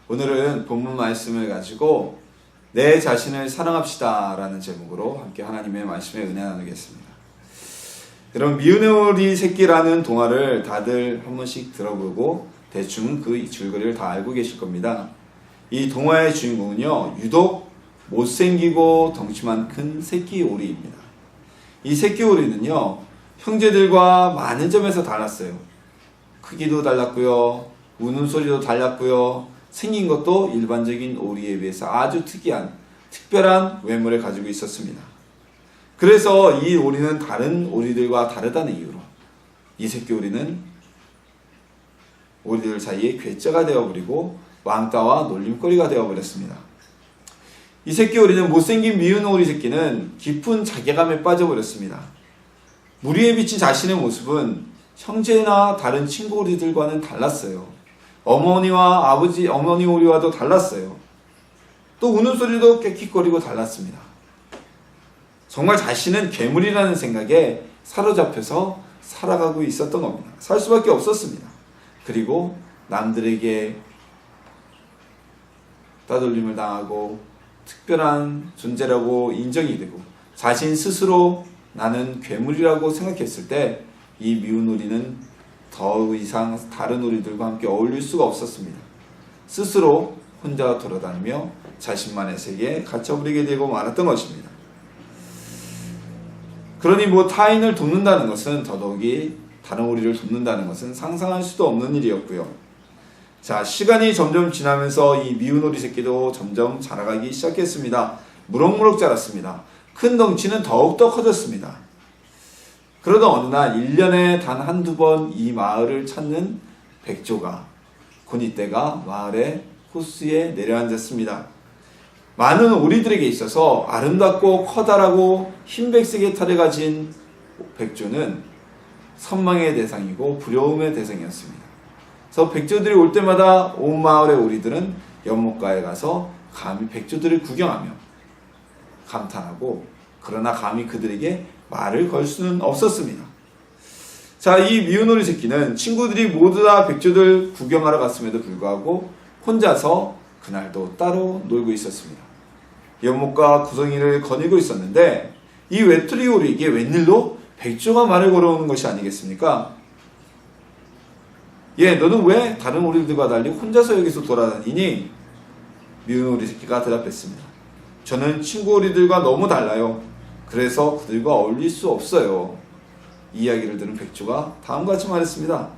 오늘은 본문 말씀을 가지고 내 자신을 사랑합시다 라는 제목으로 함께 하나님의 말씀에 은혜 나누겠습니다. 여러분, 미운의 오리 새끼라는 동화를 다들 한 번씩 들어보고 대충 그 줄거리를 다 알고 계실 겁니다. 이 동화의 주인공은요, 유독 못생기고 덩치만 큰 새끼 오리입니다. 이 새끼 오리는요, 형제들과 많은 점에서 달랐어요. 크기도 달랐고요, 우는 소리도 달랐고요, 생긴 것도 일반적인 오리에 비해서 아주 특별한 외모를 가지고 있었습니다. 그래서 이 오리는 다른 오리들과 다르다는 이유로 이 새끼 오리는 오리들 사이에 괴짜가 되어버리고 왕따와 놀림거리가 되어버렸습니다. 이 새끼 오리는 못생긴 미운 오리 새끼는 깊은 자괴감에 빠져버렸습니다. 물 위에 비친 자신의 모습은 형제나 다른 친구 오리들과는 달랐어요. 어머니 오리와도 달랐어요. 또 우는 소리도 꽥킥거리고 달랐습니다. 정말 자신은 괴물이라는 생각에 사로잡혀서 살아가고 있었던 겁니다. 살 수밖에 없었습니다. 그리고 남들에게 따돌림을 당하고 특별한 존재라고 인정이 되고 자신 스스로 나는 괴물이라고 생각했을 때 이 미운 오리는 더 이상 다른 오리들과 함께 어울릴 수가 없었습니다. 스스로 혼자 돌아다니며 자신만의 세계에 갇혀버리게 되고 말았던 것입니다. 그러니 타인을 돕는다는 것은, 더더욱이 다른 오리를 돕는다는 것은 상상할 수도 없는 일이었고요. 자, 시간이 점점 지나면서 이 미운 오리 새끼도 점점 자라가기 시작했습니다. 무럭무럭 자랐습니다. 큰 덩치는 더욱더 커졌습니다. 그러던 어느 날 1년에 단 한두 번 이 마을을 찾는 백조가 고니떼가 마을의 호수에 내려앉았습니다. 많은 오리들에게 있어서 아름답고 커다랗고 흰백색의 털을 가진 백조는 선망의 대상이고 부러움의 대상이었습니다. 그래서 백조들이 올 때마다 온 마을의 오리들은 연못가에 가서 감히 백조들을 구경하며 감탄하고, 그러나 감히 그들에게 말을 걸 수는 없었습니다. 자, 이 미운 오리 새끼는 친구들이 모두 다 백조들 구경하러 갔음에도 불구하고 혼자서 그날도 따로 놀고 있었습니다. 연못가 구덩이를 거닐고 있었는데 이 외톨이 오리에게 웬일로 백조가 말을 걸어오는 것이 아니겠습니까? 너는 왜 다른 오리들과 달리 혼자서 여기서 돌아다니니? 미운 오리 새끼가 대답했습니다. 저는 친구 오리들과 너무 달라요. 그래서 그들과 어울릴 수 없어요. 이 이야기를 들은 백조가 다음과 같이 말했습니다.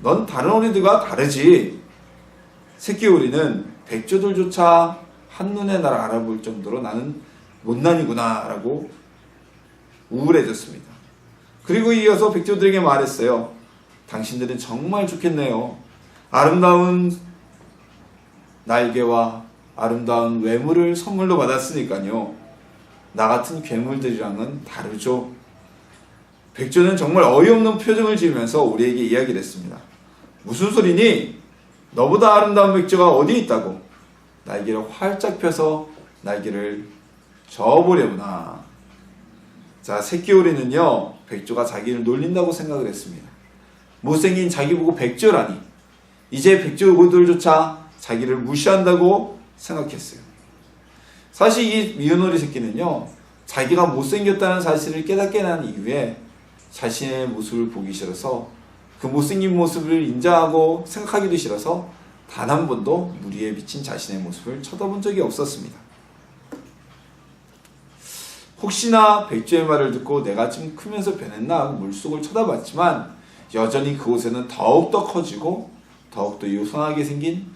넌 다른 오리들과 다르지. 새끼 오리는 백조들조차 한눈에 나를 알아볼 정도로 나는 못난이구나 라고 우울해졌습니다. 그리고 이어서 백조들에게 말했어요. 당신들은 정말 좋겠네요. 아름다운 날개와 아름다운 외모를 선물로 받았으니까요. 나 같은 괴물들이랑은 다르죠. 백조는 정말 어이없는 표정을 지으면서 우리에게 이야기를 했습니다. 무슨 소리니? 너보다 아름다운 백조가 어디 있다고? 날개를 활짝 펴서 날개를 저어보려구나. 자, 새끼 오리는요, 백조가 자기를 놀린다고 생각을 했습니다. 못생긴 자기 보고 백조라니. 이제 백조들조차 자기를 무시한다고 생각했어요. 사실 이 미운 오리 새끼는요, 자기가 못생겼다는 사실을 깨닫게 난 이후에 자신의 모습을 보기 싫어서, 그 못생긴 모습을 인정하고 생각하기도 싫어서 단 한 번도 물 위에 비친 자신의 모습을 쳐다본 적이 없었습니다. 혹시나 백조의 말을 듣고 내가 좀 크면서 변했나 하고 물속을 쳐다봤지만 여전히 그곳에는 더욱더 커지고 더욱더 요상하게 생긴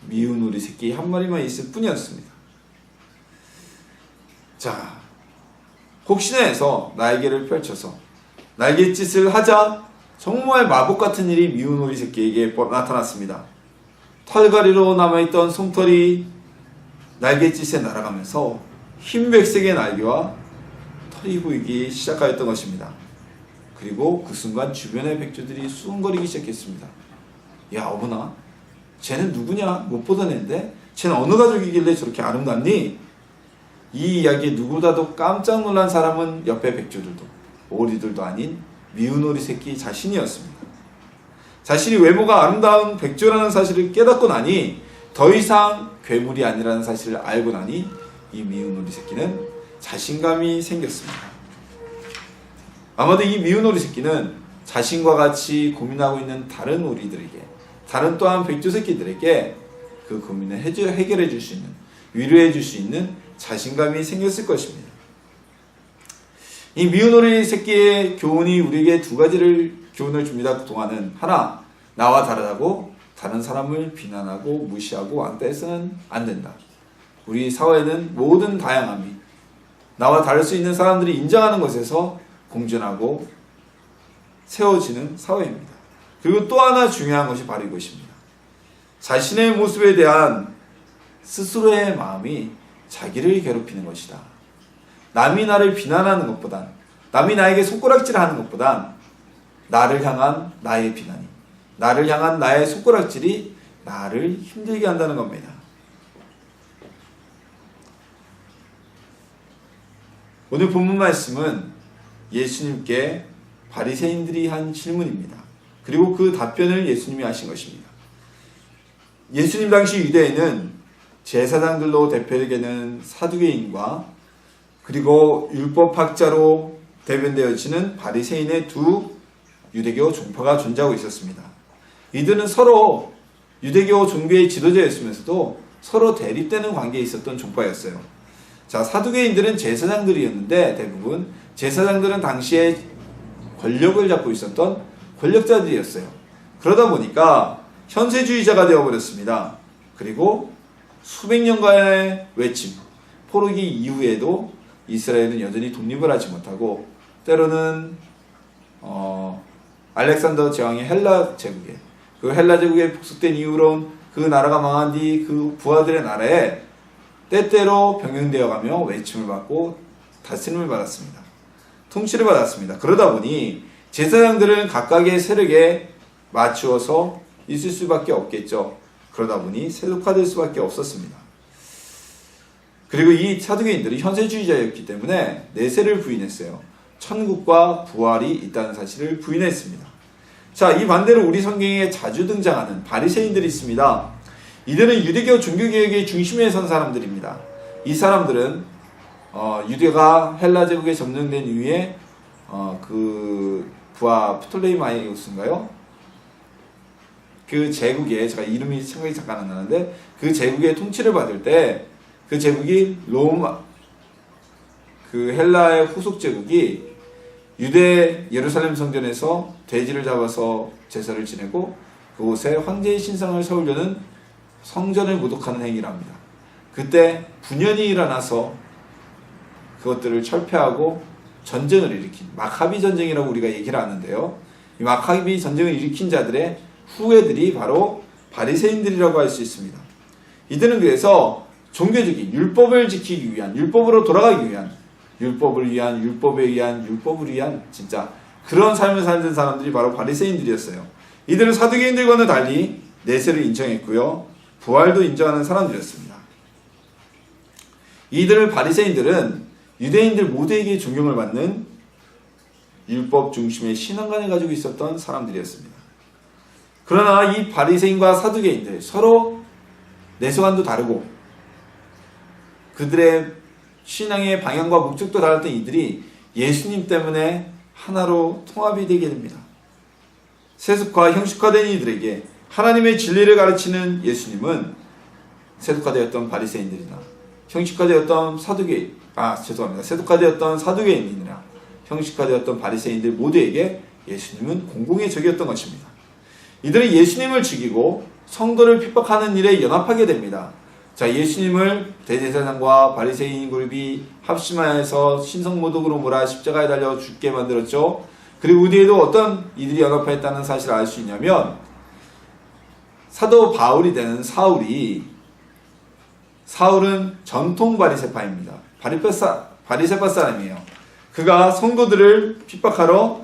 미운 오리 새끼 한 마리만 있을 뿐이었습니다. 자, 혹시나 해서 날개를 펼쳐서 날갯짓을 하자 정말 마법 같은 일이 미운 오리 새끼에게 나타났습니다. 털가리로 남아있던 솜털이 날갯짓에 날아가면서 흰백색의 날개와 털이 보이기 시작하였던 것입니다. 그리고 그 순간 주변의 백조들이 수군거리기 시작했습니다. 야, 어머나, 쟤는 누구냐? 못 보던 애인데 쟤는 어느 가족이길래 저렇게 아름답니? 이 이야기에 누구보다도 깜짝 놀란 사람은 옆에 백조들도 오리들도 아닌 미운 오리 새끼 자신이었습니다. 자신이 외모가 아름다운 백조라는 사실을 깨닫고 나니 더 이상 괴물이 아니라는 사실을 알고 나니 이 미운 오리 새끼는 자신감이 생겼습니다. 아마도 이 미운 오리 새끼는 자신과 같이 고민하고 있는 다른 오리들에게, 다른 또한 백조 새끼들에게 그 고민을 해결해 줄 수 있는, 위로해 줄 수 있는 자신감이 생겼을 것입니다. 이 미운 오리 새끼의 교훈이 우리에게 두 가지를 교훈을 줍니다. 그동안은 하나, 나와 다르다고 다른 사람을 비난하고 무시하고 안돼서는 안 된다. 우리 사회는 모든 다양함이 나와 다를 수 있는 사람들이 인정하는 것에서 공존하고 세워지는 사회입니다. 그리고 또 하나 중요한 것이 바로 이것입니다. 자신의 모습에 대한 스스로의 마음이 자기를 괴롭히는 것이다. 남이 나를 비난하는 것보단, 남이 나에게 손가락질하는 것보단 나를 향한 나의 비난이, 나를 향한 나의 손가락질이 나를 힘들게 한다는 겁니다. 오늘 본문 말씀은 예수님께 바리새인들이 한 질문입니다. 그리고 그 답변을 예수님이 하신 것입니다. 예수님 당시 유대에는 제사장들로 대표되는 사두개인과 그리고 율법학자로 대변되어지는 바리새인의 두 유대교 종파가 존재하고 있었습니다. 이들은 서로 유대교 종교의 지도자였으면서도 서로 대립되는 관계에 있었던 종파였어요. 자, 사두개인들은 제사장들이었는데 대부분 제사장들은 당시에 권력을 잡고 있었던 권력자들이었어요. 그러다 보니까 현세주의자가 되어버렸습니다. 그리고 수백 년간의 외침, 포로기 이후에도 이스라엘은 여전히 독립을 하지 못하고 때로는 알렉산더 제왕의 헬라 제국에, 그 헬라 제국에 복속된 이후로 그 나라가 망한 뒤 그 부하들의 나라에 때때로 병행되어가며 외침을 받고 다스림을 받았습니다. 통치를 받았습니다. 그러다 보니 제사장들은 각각의 세력에 맞추어서 있을 수밖에 없겠죠. 그러다 보니 세속화될 수밖에 없었습니다. 그리고 이 사두개인들이 현세주의자였기 때문에 내세를 부인했어요. 천국과 부활이 있다는 사실을 부인했습니다. 자, 이 반대로 우리 성경에 자주 등장하는 바리새인들이 있습니다. 이들은 유대교 종교개혁의 중심에 선 사람들입니다. 이 사람들은 유대가 헬라 제국에 점령된 이후에 그 부하 프톨레이마이오스인가요? 그 제국에, 제가 이름이 생각이 잠깐 안 나는데 그 제국의 통치를 받을 때 그 제국이 로마, 그 헬라의 후속 제국이 유대 예루살렘 성전에서 돼지를 잡아서 제사를 지내고 그곳에 황제의 신상을 세우려는 성전을 모독하는 행위를 합니다. 그때 분연이 일어나서 그것들을 철폐하고 전쟁을 일으킨 마카비 전쟁이라고 우리가 얘기를 하는데요. 이 마카비 전쟁을 일으킨 자들의 후예들이 바로 바리새인들이라고 할 수 있습니다. 이들은 그래서 종교적인 율법을 지키기 위한, 율법으로 돌아가기 위한, 율법을 위한, 율법에 의한, 율법을 위한 진짜 그런 삶을 살던 사람들이 바로 바리새인들이었어요. 이들은 사두개인들과는 달리 내세를 인정했고요. 부활도 인정하는 사람들이었습니다. 이들을 바리새인들은 유대인들 모두에게 존경을 받는 율법 중심의 신앙관을 가지고 있었던 사람들이었습니다. 그러나 이 바리새인과 사두개인들 서로 내세관도 다르고 그들의 신앙의 방향과 목적도 달랐던 이들이 예수님 때문에 하나로 통합이 되게 됩니다. 세속화, 형식화된 이들에게 하나님의 진리를 가르치는 예수님은 세속화되었던 바리새인들이나 형식화되었던 세속화되었던 사두개인이나 형식화되었던 바리새인들 모두에게 예수님은 공공의 적이었던 것입니다. 이들은 예수님을 죽이고 성도를 핍박하는 일에 연합하게 됩니다. 자, 예수님을 대제사장과 바리새인 그룹이 합심하여서 신성모독으로 몰아 십자가에 달려 죽게 만들었죠. 그리고 그 뒤에도 어떤 이들이 연합했다는 사실을 알 수 있냐면 사도 바울이 되는 사울은 전통 바리새파입니다. 바리새파 사람이에요. 그가 성도들을 핍박하러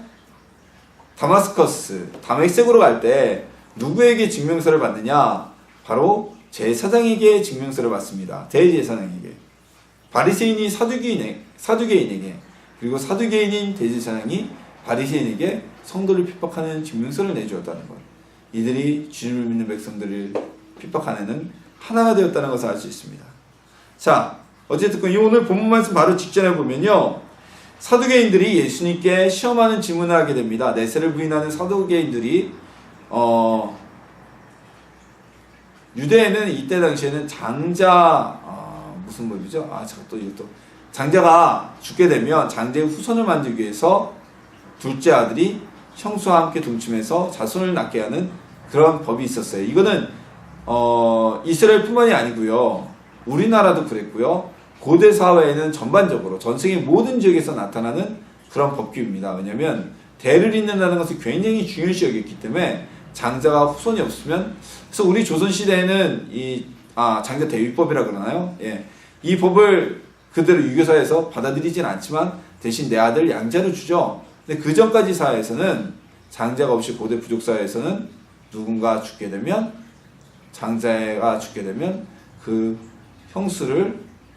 다메섹으로 갈 때 누구에게 증명서를 받느냐? 바로 제사장에게 증명서를 받습니다. 대제사장에게. 바리새인이 사두개인에게, 그리고 사두개인인 대제사장이 바리새인에게 성도를 핍박하는 증명서를 내주었다는 것. 이들이 주님을 믿는 백성들을 핍박하는 하나가 되었다는 것을 알 수 있습니다. 자, 어쨌든 이 오늘 본문 말씀 바로 직전에 보면요, 사두개인들이 예수님께 시험하는 질문을 하게 됩니다. 내세를 부인하는 사두개인들이 유대에는 이때 당시에는 장자 무슨 법이죠? 이것도 장자가 죽게 되면 장자의 후손을 만들기 위해서 둘째 아들이 형수와 함께 동침해서 자손을 낳게 하는 그런 법이 있었어요. 이거는 이스라엘뿐만이 아니고요, 우리나라도 그랬고요, 고대 사회에는 전반적으로 전 세계 모든 지역에서 나타나는 그런 법규입니다. 왜냐하면 대를 잇는다는 것을 굉장히 중요시 여겼기 때문에 장자가 후손이 없으면, 그래서 우리 조선 시대에는 장자 대위법이라 그러나요? 예, 이 법을 그대로 유교사에서 받아들이진 않지만 대신 내 아들 양자로 주죠. 근데 그 전까지 사회에서는 장자가 없이 고대 부족 사회에서는 누군가 죽게 되면, 장자가 죽게 되면 그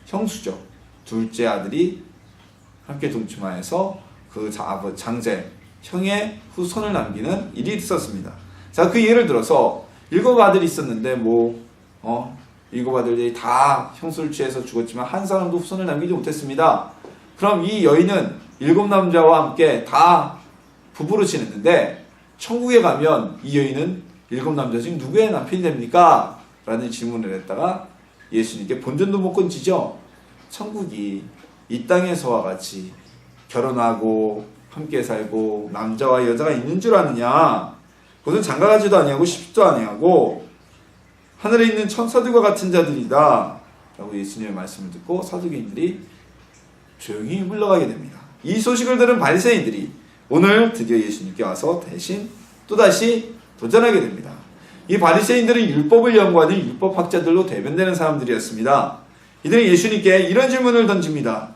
형수죠. 둘째 아들이 함께 동침하여서 그 장제 형의 후손을 남기는 일이 있었습니다. 자, 그 예를 들어서 7 아들이 있었는데 일곱 아들들이 다 형수를 취해서 죽었지만 한 사람도 후손을 남기지 못했습니다. 그럼 이 여인은 7 남자와 함께 다 부부로 지냈는데 천국에 가면 이 여인은 7 남자 중 누구의 남편이 됩니까? 라는 질문을 했다가 예수님께 본전도 못 건지죠. 천국이 이 땅에서와 같이 결혼하고 함께 살고 남자와 여자가 있는 줄 아느냐? 그것은 장가가지도 아니하고 싶지도 아니하고 하늘에 있는 천사들과 같은 자들이다 라고 예수님의 말씀을 듣고 사두개인들이 조용히 물러가게 됩니다. 이 소식을 들은 바리새인들이 오늘 드디어 예수님께 와서 대신 또다시 도전하게 됩니다. 이 바리새인들은 율법을 연구하는 율법학자들로 대변되는 사람들이었습니다. 이들은 예수님께 이런 질문을 던집니다.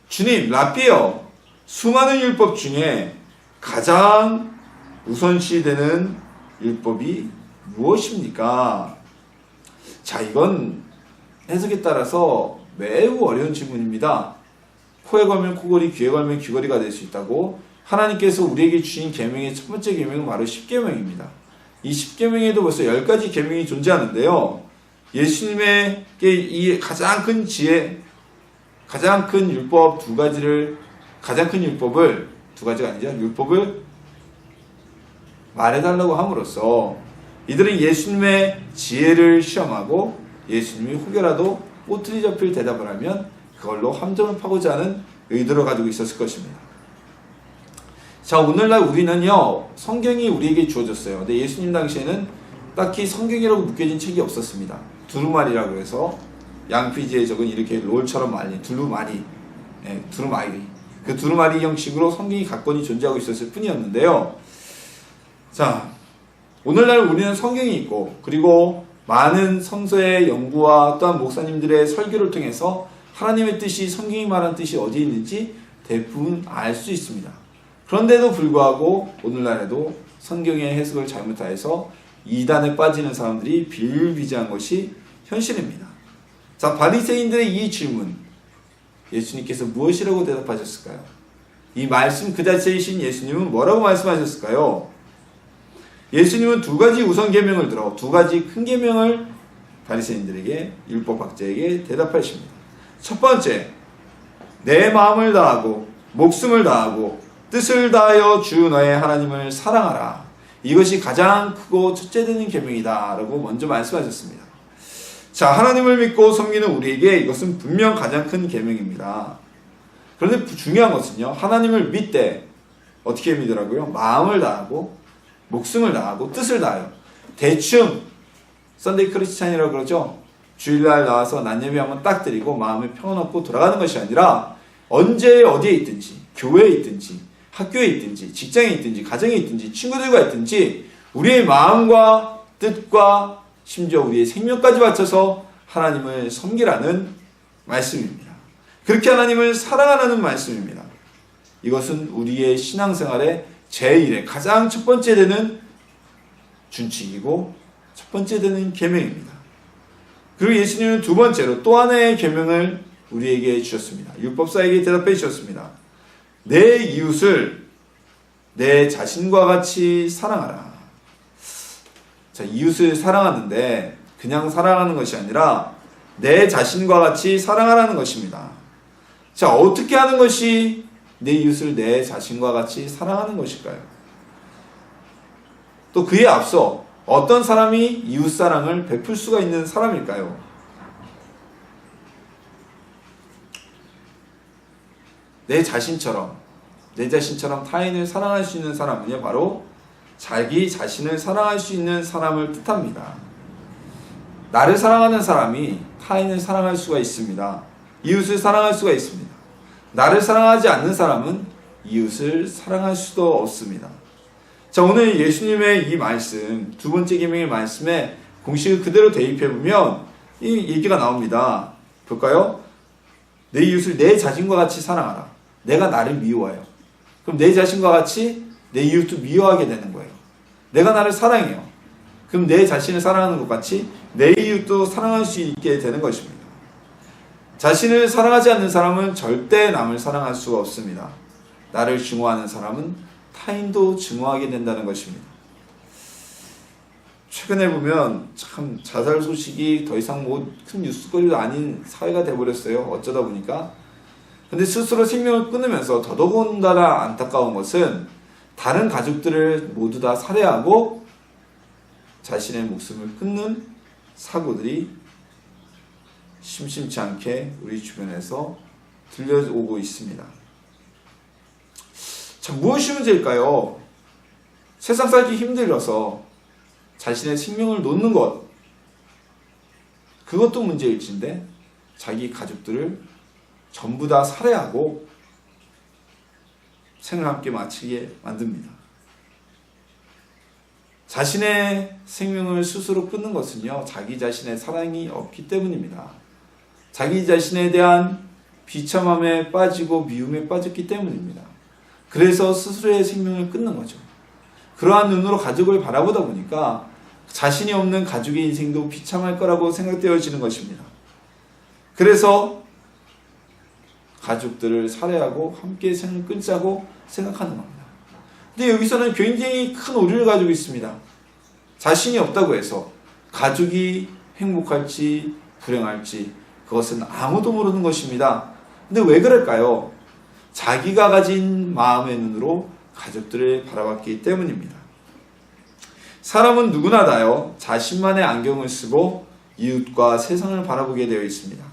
주님, 랍비여, 수많은 율법 중에 가장 우선시되는 율법이 무엇입니까? 자, 이건 해석에 따라서 매우 어려운 질문입니다. 코에 걸면 코걸이, 귀에 걸면 귀걸이가 될 수 있다고 하나님께서 우리에게 주신 계명의 첫 번째 계명은 바로 10계명입니다. 이 10계명에도 벌써 10가지 계명이 존재하는데요. 예수님에게 이 가장 큰 지혜, 가장 큰 율법 가장 큰 율법을, 2가지가 아니죠. 율법을 말해달라고 함으로써 이들은 예수님의 지혜를 시험하고 예수님이 혹여라도 꼬투리 잡힐 대답을 하면 그걸로 함정을 파고자 하는 의도를 가지고 있었을 것입니다. 자, 오늘날 우리는요, 성경이 우리에게 주어졌어요. 근데 예수님 당시에는 딱히 성경이라고 묶여진 책이 없었습니다. 두루마리라고 해서 양피지에 적은 이렇게 롤처럼 말린 두루마리, 두루마리. 그 두루마리 형식으로 성경이 각권이 존재하고 있었을 뿐이었는데요. 자, 오늘날 우리는 성경이 있고, 그리고 많은 성서의 연구와 또한 목사님들의 설교를 통해서 하나님의 뜻이, 성경이 말한 뜻이 어디에 있는지 대부분 알 수 있습니다. 그런데도 불구하고 오늘날에도 성경의 해석을 잘못하여서 이단에 빠지는 사람들이 비일비재한 것이 현실입니다. 자, 바리새인들의 이 질문, 예수님께서 무엇이라고 대답하셨을까요? 이 말씀 그 자체이신 예수님은 뭐라고 말씀하셨을까요? 예수님은 2가지 우선 계명을 들어 2가지 큰 계명을 바리새인들에게, 율법학자에게 대답하십니다. 첫 번째, 내 마음을 다하고 목숨을 다하고 뜻을 다하여 주 너의 하나님을 사랑하라. 이것이 가장 크고 첫째 되는 계명이다 라고 먼저 말씀하셨습니다. 자, 하나님을 믿고 섬기는 우리에게 이것은 분명 가장 큰 계명입니다. 그런데 중요한 것은요, 하나님을 믿되 어떻게 믿으라고요? 마음을 다하고 목숨을 다하고 뜻을 다하여. 대충 썬데이 크리스찬이라고 그러죠. 주일날 나와서 낮예배하면 딱 드리고 마음을 평안없고 돌아가는 것이 아니라 언제 어디에 있든지, 교회에 있든지 학교에 있든지 직장에 있든지 가정에 있든지 친구들과 있든지 우리의 마음과 뜻과 심지어 우리의 생명까지 바쳐서 하나님을 섬기라는 말씀입니다. 그렇게 하나님을 사랑하라는 말씀입니다. 이것은 우리의 신앙생활의 제1의 가장 첫 번째 되는 준칙이고 첫 번째 되는 계명입니다. 그리고 예수님은 2번째로 또 하나의 계명을 우리에게 주셨습니다. 율법사에게 대답해 주셨습니다. 내 이웃을 내 자신과 같이 사랑하라. 자, 이웃을 사랑하는데 그냥 사랑하는 것이 아니라 내 자신과 같이 사랑하라는 것입니다. 자, 어떻게 하는 것이 내 이웃을 내 자신과 같이 사랑하는 것일까요? 또 그에 앞서 어떤 사람이 이웃 사랑을 베풀 수가 있는 사람일까요? 내 자신처럼 타인을 사랑할 수 있는 사람은요, 바로 자기 자신을 사랑할 수 있는 사람을 뜻합니다. 나를 사랑하는 사람이 타인을 사랑할 수가 있습니다. 이웃을 사랑할 수가 있습니다. 나를 사랑하지 않는 사람은 이웃을 사랑할 수도 없습니다. 자, 오늘 예수님의 이 말씀, 두 번째 계명의 말씀에 공식을 그대로 대입해보면 이 얘기가 나옵니다. 볼까요? 내 이웃을 내 자신과 같이 사랑하라. 내가 나를 미워해요. 그럼 내 자신과 같이 내 이웃도 미워하게 되는 거예요. 내가 나를 사랑해요. 그럼 내 자신을 사랑하는 것 같이 내 이웃도 사랑할 수 있게 되는 것입니다. 자신을 사랑하지 않는 사람은 절대 남을 사랑할 수가 없습니다. 나를 증오하는 사람은 타인도 증오하게 된다는 것입니다. 최근에 보면 참 자살 소식이 더 이상 큰 뉴스거리도 아닌 사회가 돼버렸어요. 어쩌다 보니까. 근데 스스로 생명을 끊으면서 더더군다나 안타까운 것은 다른 가족들을 모두 다 살해하고 자신의 목숨을 끊는 사고들이 심심치 않게 우리 주변에서 들려오고 있습니다. 자, 무엇이 문제일까요? 세상 살기 힘들어서 자신의 생명을 놓는 것, 그것도 문제일진데 자기 가족들을 전부 다 살해하고 생을 함께 마치게 만듭니다. 자신의 생명을 스스로 끊는 것은요, 자기 자신의 사랑이 없기 때문입니다. 자기 자신에 대한 비참함에 빠지고 미움에 빠졌기 때문입니다. 그래서 스스로의 생명을 끊는 거죠. 그러한 눈으로 가족을 바라보다 보니까 자신이 없는 가족의 인생도 비참할 거라고 생각되어지는 것입니다. 그래서 가족들을 살해하고 함께 생을 끊자고 생각하는 겁니다. 근데 여기서는 굉장히 큰 오류를 가지고 있습니다. 자신이 없다고 해서 가족이 행복할지 불행할지 그것은 아무도 모르는 것입니다. 근데 왜 그럴까요? 자기가 가진 마음의 눈으로 가족들을 바라봤기 때문입니다. 사람은 누구나 다요, 자신만의 안경을 쓰고 이웃과 세상을 바라보게 되어 있습니다.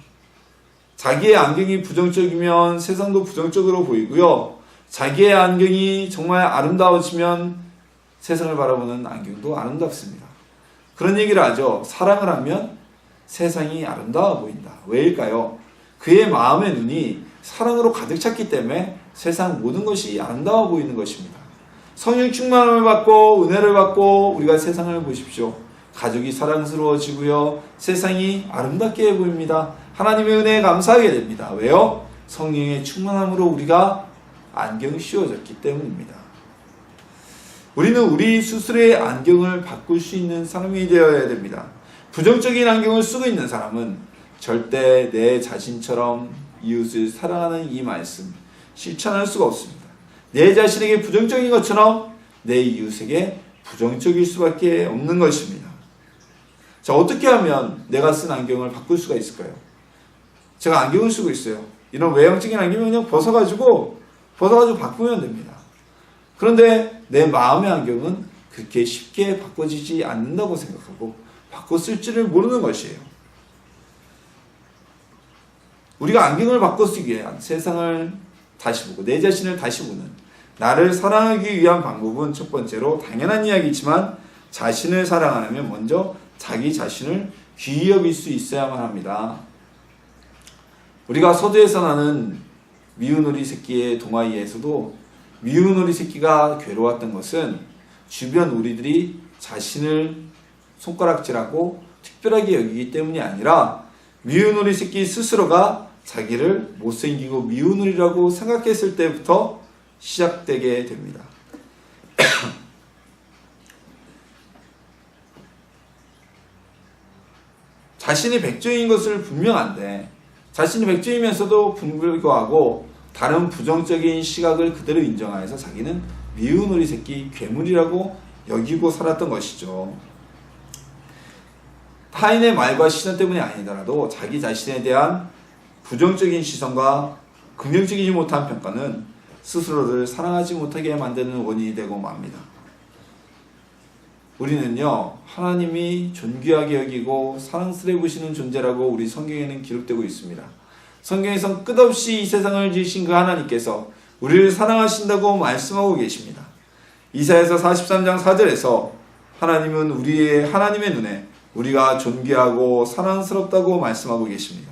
자기의 안경이 부정적이면 세상도 부정적으로 보이고요, 자기의 안경이 정말 아름다워지면 세상을 바라보는 안경도 아름답습니다. 그런 얘기를 하죠. 사랑을 하면 세상이 아름다워 보인다. 왜일까요? 그의 마음의 눈이 사랑으로 가득 찼기 때문에 세상 모든 것이 아름다워 보이는 것입니다. 성령 충만함을 받고 은혜를 받고 우리가 세상을 보십시오. 가족이 사랑스러워지고요, 세상이 아름답게 보입니다. 하나님의 은혜에 감사하게 됩니다. 왜요? 성령의 충만함으로 우리가 안경이 씌워졌기 때문입니다. 우리는 우리 스스로의 안경을 바꿀 수 있는 사람이 되어야 됩니다. 부정적인 안경을 쓰고 있는 사람은 절대 내 자신처럼 이웃을 사랑하는 이 말씀 실천할 수가 없습니다. 내 자신에게 부정적인 것처럼 내 이웃에게 부정적일 수밖에 없는 것입니다. 자, 어떻게 하면 내가 쓴 안경을 바꿀 수가 있을까요? 제가 안경을 쓰고 있어요. 이런 외형적인 안경을 그냥 벗어가지고 바꾸면 됩니다. 그런데 내 마음의 안경은 그렇게 쉽게 바꿔지지 않는다고 생각하고 바꿔 쓸지를 모르는 것이에요. 우리가 안경을 바꿔 쓰기 위한 세상을 다시 보고 내 자신을 다시 보는, 나를 사랑하기 위한 방법은 첫 번째로 당연한 이야기지만 자신을 사랑하려면 먼저 자기 자신을 귀히 여길 수 있어야만 합니다. 우리가 서두에서 나는 미운 오리 새끼의 동화에서도 미운 오리 새끼가 괴로웠던 것은 주변 오리들이 자신을 손가락질하고 특별하게 여기기 때문이 아니라 미운 오리 새끼 스스로가 자기를 못생기고 미운 오리라고 생각했을 때부터 시작되게 됩니다. 자신이 백조인 것을 분명한데 자신이 백조이면서도 불구하고 다른 부정적인 시각을 그대로 인정하여서 자기는 미운 오리 새끼 괴물이라고 여기고 살았던 것이죠. 타인의 말과 시선 때문이 아니더라도 자기 자신에 대한 부정적인 시선과 긍정적이지 못한 평가는 스스로를 사랑하지 못하게 만드는 원인이 되고 맙니다. 우리는요, 하나님이 존귀하게 여기고 사랑스레 보시는 존재라고 우리 성경에는 기록되고 있습니다. 성경에선 끝없이 이 세상을 지으신 그 하나님께서 우리를 사랑하신다고 말씀하고 계십니다. 이사야서 43장 4절에서 하나님은 하나님의 눈에 우리가 존귀하고 사랑스럽다고 말씀하고 계십니다.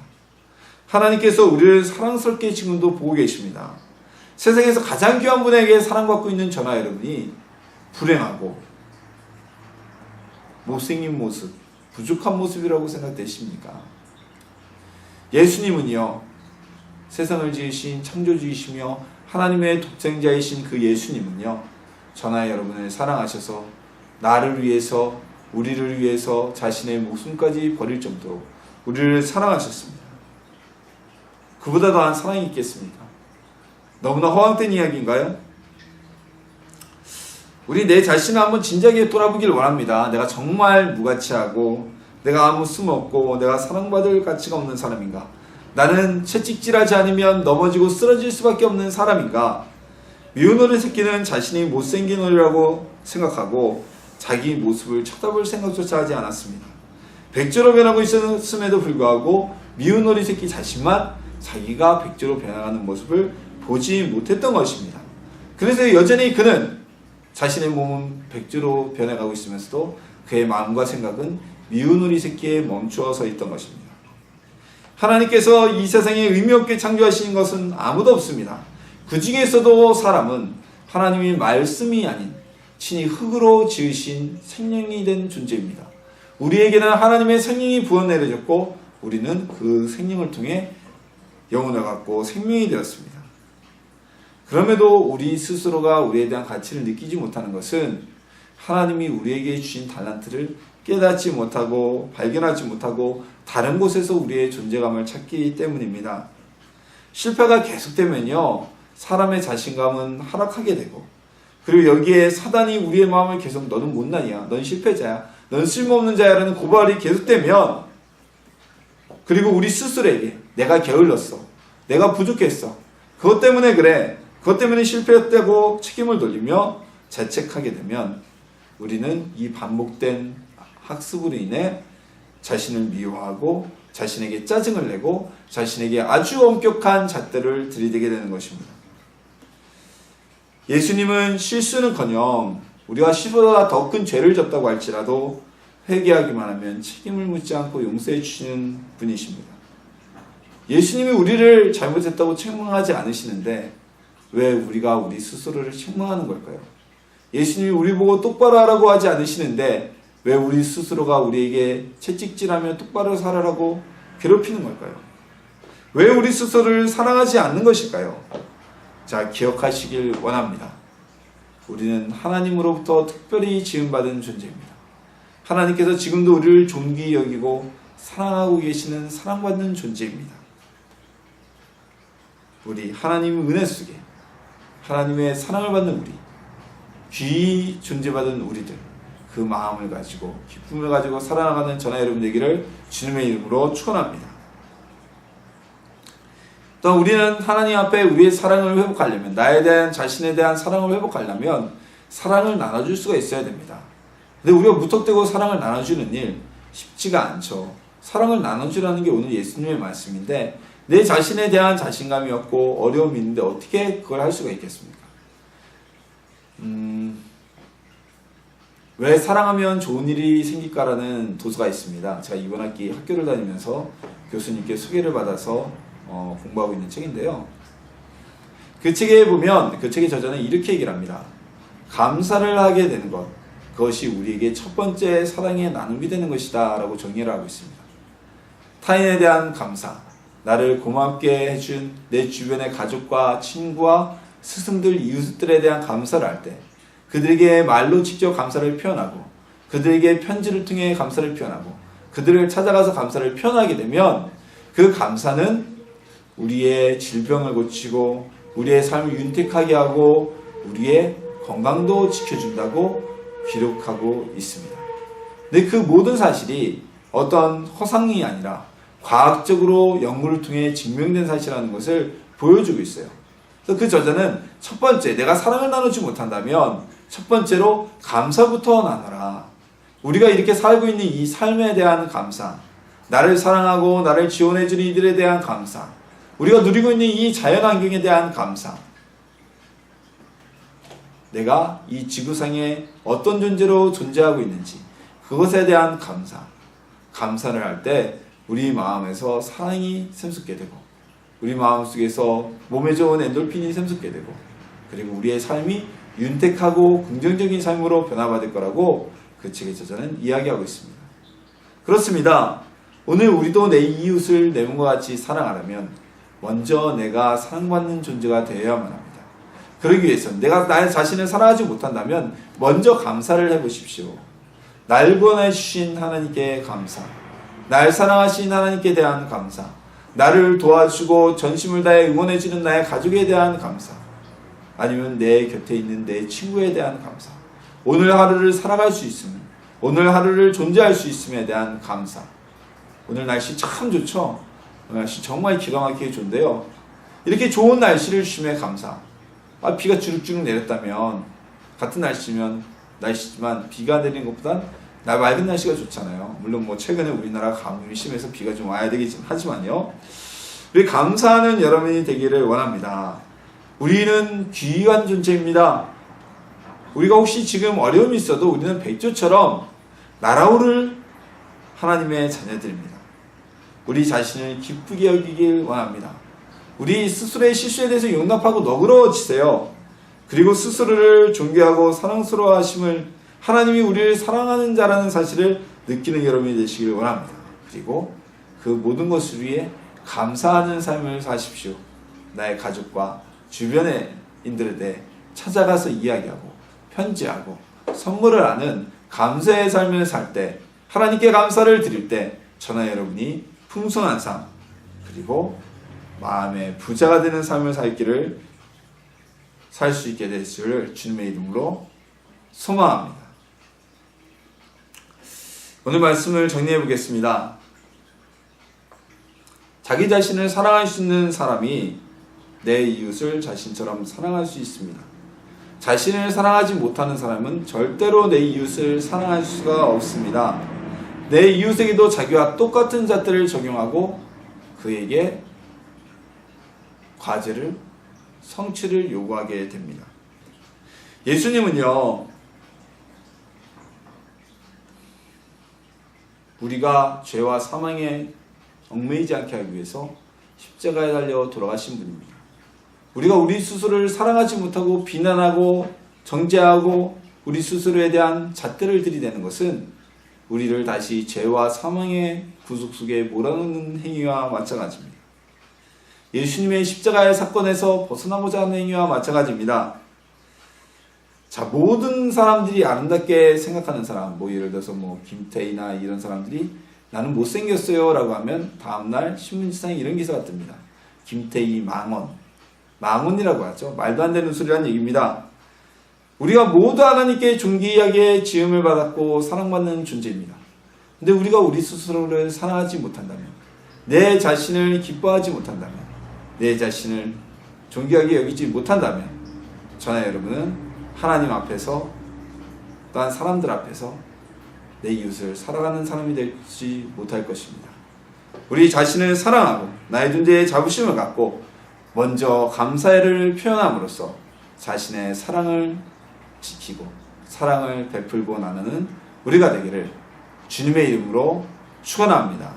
하나님께서 우리를 사랑스럽게 지금도 보고 계십니다. 세상에서 가장 귀한 분에게 사랑받고 있는 저나 여러분이 불행하고 못생긴 모습, 부족한 모습이라고 생각되십니까? 예수님은요, 세상을 지으신 창조주이시며 하나님의 독생자이신 그 예수님은요, 저나 여러분을 사랑하셔서 나를 위해서, 우리를 위해서 자신의 목숨까지 버릴 정도로 우리를 사랑하셨습니다. 그보다 더한 사랑이 있겠습니까? 너무나 허황된 이야기인가요? 우리 내 자신을 한번 진지하게 돌아보길 원합니다. 내가 정말 무가치하고 내가 아무 쓸모없고 내가 사랑받을 가치가 없는 사람인가? 나는 채찍질하지 않으면 넘어지고 쓰러질 수밖에 없는 사람인가? 미운 어린 새끼는 자신이 못생긴 어리라고 생각하고 자기 모습을 쳐다볼 생각조차 하지 않았습니다. 백조로 변하고 있었음에도 불구하고 미운 어린 새끼 자신만 자기가 백조로 변화하는 모습을 보지 못했던 것입니다. 그래서 여전히 그는 자신의 몸은 백조로 변해가고 있으면서도 그의 마음과 생각은 미운 우리 새끼에 멈추어 서 있던 것입니다. 하나님께서 이 세상에 의미 없게 창조하신 것은 아무도 없습니다. 그 중에서도 사람은 하나님의 말씀이 아닌 친히 흙으로 지으신 생명이 된 존재입니다. 우리에게는 하나님의 생명이 부어내려졌고 우리는 그 생명을 통해 영혼을 갖고 생명이 되었습니다. 그럼에도 우리 스스로가 우리에 대한 가치를 느끼지 못하는 것은 하나님이 우리에게 주신 달란트를 깨닫지 못하고 발견하지 못하고 다른 곳에서 우리의 존재감을 찾기 때문입니다. 실패가 계속되면요, 사람의 자신감은 하락하게 되고, 그리고 여기에 사단이 우리의 마음을 계속 너는 못난이야, 넌 실패자야, 넌 쓸모없는 자야 라는 고발이 계속되면, 그리고 우리 스스로에게 내가 게을렀어, 내가 부족했어, 그것 때문에 그래, 그것 때문에 실패했다고 책임을 돌리며 자책하게 되면 우리는 이 반복된 학습으로 인해 자신을 미워하고 자신에게 짜증을 내고 자신에게 아주 엄격한 잣대를 들이대게 되는 것입니다. 예수님은 실수는커녕 우리가 실수보다 더 큰 죄를 졌다고 할지라도 회개하기만 하면 책임을 묻지 않고 용서해 주시는 분이십니다. 예수님이 우리를 잘못했다고 책망하지 않으시는데 왜 우리가 우리 스스로를 책망하는 걸까요? 예수님이 우리 보고 똑바로 하라고 하지 않으시는데 왜 우리 스스로가 우리에게 채찍질하며 똑바로 살아라고 괴롭히는 걸까요? 왜 우리 스스로를 사랑하지 않는 것일까요? 자, 기억하시길 원합니다. 우리는 하나님으로부터 특별히 지음받은 존재입니다. 하나님께서 지금도 우리를 존귀히 여기고 사랑하고 계시는 사랑받는 존재입니다. 우리 하나님의 은혜 속에 하나님의 사랑을 받는 우리, 귀히 존재받은 우리들, 그 마음을 가지고 기쁨을 가지고 살아나가는 저나 여러분 되기를 주님의 이름으로 축원합니다. 또 우리는 하나님 앞에 우리의 사랑을 회복하려면, 나에 대한 자신에 대한 사랑을 회복하려면 사랑을 나눠줄 수가 있어야 됩니다. 근데 우리가 무턱대고 사랑을 나눠주는 일 쉽지가 않죠. 사랑을 나눠주라는 게 오늘 예수님의 말씀인데 내 자신에 대한 자신감이 없고 어려움이 있는데 어떻게 그걸 할 수가 있겠습니까? 왜 사랑하면 좋은 일이 생길까라는 도서가 있습니다. 제가 이번 학기 학교를 다니면서 교수님께 소개를 받아서 공부하고 있는 책인데요. 그 책에 보면 그 책의 저자는 이렇게 얘기를 합니다. 감사를 하게 되는 것, 그것이 우리에게 첫 번째 사랑의 나눔이 되는 것이다 라고 정의를 하고 있습니다. 타인에 대한 감사, 나를 고맙게 해준 내 주변의 가족과 친구와 스승들, 이웃들에 대한 감사를 할 때 그들에게 말로 직접 감사를 표현하고 그들에게 편지를 통해 감사를 표현하고 그들을 찾아가서 감사를 표현하게 되면 그 감사는 우리의 질병을 고치고 우리의 삶을 윤택하게 하고 우리의 건강도 지켜준다고 기록하고 있습니다. 근데 그 모든 사실이 어떤 허상이 아니라 과학적으로 연구를 통해 증명된 사실이라는 것을 보여주고 있어요. 그래서 그 저자는 첫 번째, 내가 사랑을 나누지 못한다면 첫 번째로 감사부터 나눠라. 우리가 이렇게 살고 있는 이 삶에 대한 감사, 나를 사랑하고 나를 지원해주는 이들에 대한 감사, 우리가 누리고 있는 이 자연환경에 대한 감사, 내가 이 지구상에 어떤 존재로 존재하고 있는지 그것에 대한 감사, 감사를 할 때 우리 마음에서 사랑이 샘솟게 되고 우리 마음속에서 몸에 좋은 엔돌핀이 샘솟게 되고 그리고 우리의 삶이 윤택하고 긍정적인 삶으로 변화받을 거라고 그 책의 저자는 이야기하고 있습니다. 그렇습니다. 오늘 우리도 내 이웃을 내 몸과 같이 사랑하려면 먼저 내가 사랑받는 존재가 되어야만 합니다. 그러기 위해서는 내가 나 자신을 사랑하지 못한다면 먼저 감사를 해보십시오. 날 구원해주신 하나님께 감사, 날 사랑하신 하나님께 대한 감사, 나를 도와주고 전심을 다해 응원해주는 나의 가족에 대한 감사, 아니면 내 곁에 있는 내 친구에 대한 감사, 오늘 하루를 살아갈 수 있음, 오늘 하루를 존재할 수 있음에 대한 감사. 오늘 날씨 참 좋죠? 오늘 날씨 정말 기가 막히게 좋은데요. 이렇게 좋은 날씨를 주심에 감사. 비가 주룩주룩 내렸다면 같은 날씨지만 비가 내리는 것보단 맑은 날씨가 좋잖아요. 물론 최근에 우리나라 가뭄이 심해서 비가 좀 와야 되겠긴 하지만요. 우리 감사하는 여러분이 되기를 원합니다. 우리는 귀한 존재입니다. 우리가 혹시 지금 어려움이 있어도 우리는 백조처럼 날아오를 하나님의 자녀들입니다. 우리 자신을 기쁘게 여기길 원합니다. 우리 스스로의 실수에 대해서 용납하고 너그러워지세요. 그리고 스스로를 존귀하고 사랑스러워 하심을, 하나님이 우리를 사랑하는 자라는 사실을 느끼는 여러분이 되시길 원합니다. 그리고 그 모든 것을 위해 감사하는 삶을 사십시오. 나의 가족과 주변의 인들에 찾아가서 이야기하고 편지하고 선물을 하는 감사의 삶을 살 때, 하나님께 감사를 드릴 때 저나 여러분이 풍성한 삶, 그리고 마음의 부자가 되는 삶을 살 수 있게 될 줄을 주님의 이름으로 소망합니다. 오늘 말씀을 정리해 보겠습니다. 자기 자신을 사랑할 수 있는 사람이 내 이웃을 자신처럼 사랑할 수 있습니다. 자신을 사랑하지 못하는 사람은 절대로 내 이웃을 사랑할 수가 없습니다. 내 이웃에게도 자기와 똑같은 잣대를 적용하고 그에게 과제를, 성취를 요구하게 됩니다. 예수님은요, 우리가 죄와 사망에 얽매이지 않게 하기 위해서 십자가에 달려 돌아가신 분입니다. 우리가 우리 스스로를 사랑하지 못하고 비난하고 정죄하고 우리 스스로에 대한 잣대를 들이대는 것은 우리를 다시 죄와 사망의 구속 속에 몰아넣는 행위와 마찬가지입니다. 예수님의 십자가의 사건에서 벗어나고자 하는 행위와 마찬가지입니다. 자, 모든 사람들이 아름답게 생각하는 사람, 예를 들어서 김태희나 이런 사람들이 나는 못생겼어요 라고 하면 다음날 신문지상에 이런 기사가 뜹니다. 김태희 망언이라고 하죠. 말도 안 되는 소리란 얘기입니다. 우리가 모두 하나님께 존귀하게 지음을 받았고 사랑받는 존재입니다. 근데 우리가 우리 스스로를 사랑하지 못한다면, 내 자신을 기뻐하지 못한다면, 내 자신을 존귀하게 여기지 못한다면 저나 여러분은 하나님 앞에서 또한 사람들 앞에서 내 이웃을 사랑하는 사람이 되지 못할 것입니다. 우리 자신을 사랑하고 나의 존재에 자부심을 갖고 먼저 감사를 표현함으로써 자신의 사랑을 지키고 사랑을 베풀고 나누는 우리가 되기를 주님의 이름으로 축원합니다.